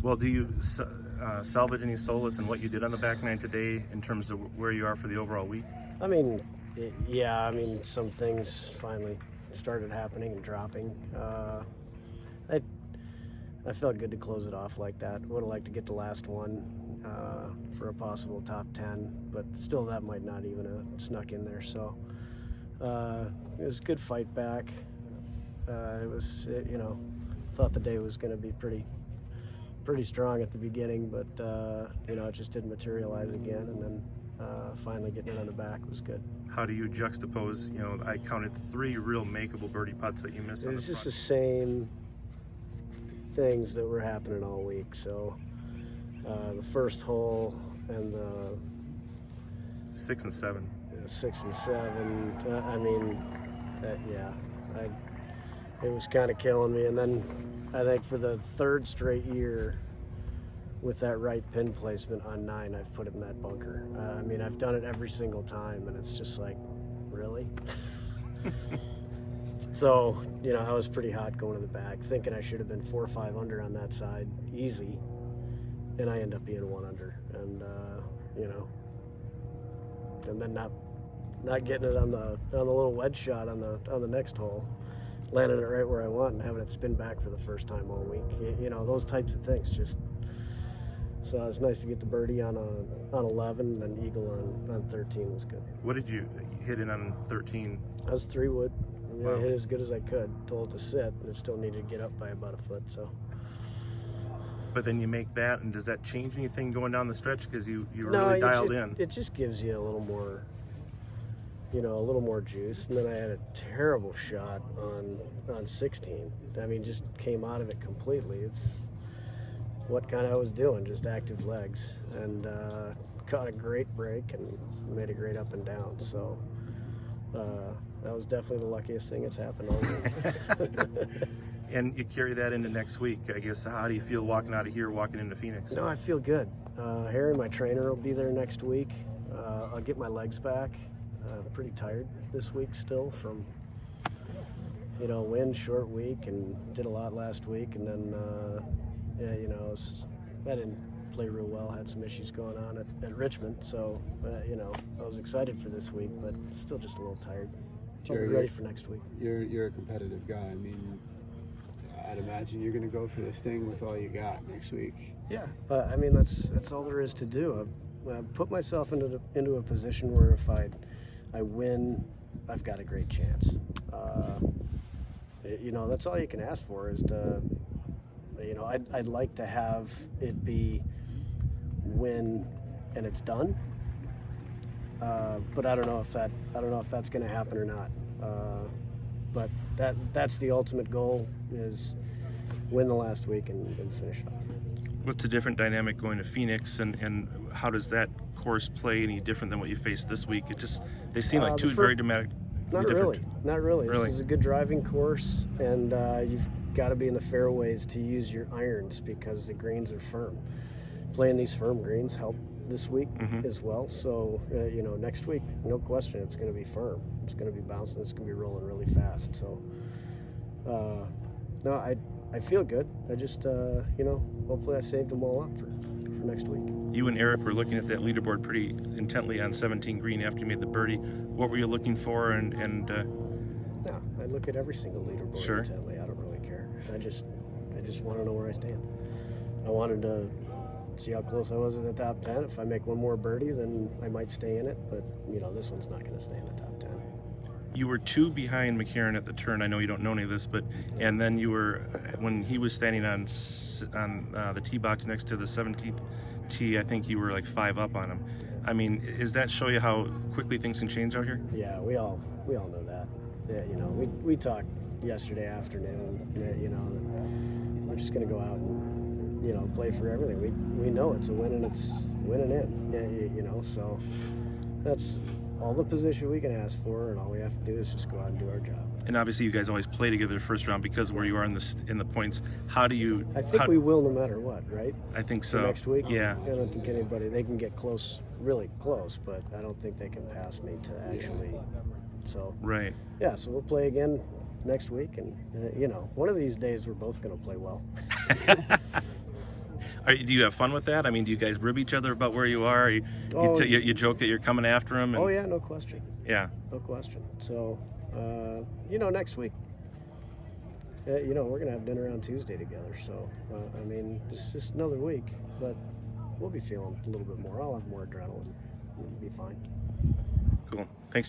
Well, do you salvage any solace in what you did on the back nine today in terms of where you are for the overall week? I mean, yeah, I mean, some things finally started happening and dropping. I I felt good to close it off like that. Would have liked to get the last one for a possible top 10, but still that might not even have snuck in there. So it was a good fight back. Thought the day was going to be pretty strong at the beginning, but it just didn't materialize again, and then finally getting it on the back was good. How do you juxtapose, I counted 3 real makeable birdie putts that you missed on the It's just front. the same things that were happening all week. So the first hole and the 6 and 7. 6 and 7. It was kind of killing me. And then I think for the 3rd straight year, with that right pin placement on 9, I've put it in that bunker. I've done it every single time, and it's just like, really? So, I was pretty hot going to the back, thinking I should have been 4 or 5 under on that side, easy, and I end up being 1 under, and and then not getting it on the little wedge shot on the next hole, landing it right where I want, and having it spin back for the first time all week. Those types of things. Just so it's nice to get the birdie on 11, and then eagle on 13 was good. What did you hit in on 13? I was 3-wood. Wow. I hit as good as I could. Told it to sit, and it still needed to get up by about a foot. So. But then you make that, and does that change anything going down the stretch because you were really dialed in? It just gives you a little more, a little more juice. And then I had a terrible shot on 16. Just came out of it completely. It's what kind I was doing, just active legs, and caught a great break and made a great up and down. So that was definitely the luckiest thing that's happened all week. And you carry that into next week, I guess. How do you feel walking out of here, walking into Phoenix? No, I feel good. Harry, my trainer, will be there next week. I'll get my legs back. Pretty tired this week still from, wind, short week, and did a lot last week. And then, I didn't play real well. Had some issues going on at Richmond. So, I was excited for this week, but still just a little tired. I'll be ready for next week. You're a competitive guy. I'd imagine you're going to go for this thing with all you got next week. Yeah, that's all there is to do. I put myself into a position where if I win, I've got a great chance. That's all you can ask for is to, I'd like to have it be win and it's done. But I don't know if that's going to happen or not. But that's the ultimate goal, is win the last week and finish it off. What's the different dynamic going to Phoenix, and how does that course play any different than what you faced this week? They seem like two very dramatic. Not really. Really? This is a good driving course, and you've got to be in the fairways to use your irons because the greens are firm. Playing these firm greens helped this week as well. So, next week, no question, it's going to be firm. It's going to be bouncing. It's going to be rolling really fast. So, no, I feel good. I just, hopefully I saved them all up for next week. You and Eric were looking at that leaderboard pretty intently on 17 green after you made the birdie. What were you looking for? No, I look at every single leaderboard intently. I don't really care. I just want to know where I stand. I wanted to see how close I was at the top 10. If I make one more birdie, then I might stay in it. But, this one's not going to stay in the top 10. You were 2 behind McCarron at the turn. I know you don't know any of this, but and then you were, when he was standing on the tee box next to the 17th tee, I think you were like 5 up on him. Does that show you how quickly things can change out here? Yeah, we all know that. Yeah, we talked yesterday afternoon. We're just going to go out and play for everything. We know it's a win and it's winning in. Yeah, so that's all the position we can ask for, and all we have to do is just go out and do our job. And obviously, you guys always play together the first round because of where you are in the points. How do you? I think we will no matter what, right? I think so. Next week, yeah. I don't think they can get close, really close, but I don't think they can pass me to actually. So right. Yeah, so we'll play again next week, and one of these days we're both going to play well. Do you have fun with that? I mean, do you guys rib each other about where you are? Oh, You joke that you're coming after him? And, oh yeah, no question. Yeah. No question. So, next week, we're going to have dinner on Tuesday together. So, I mean, it's just another week, but we'll be feeling a little bit more. I'll have more adrenaline. It'll be fine. Cool. Thanks.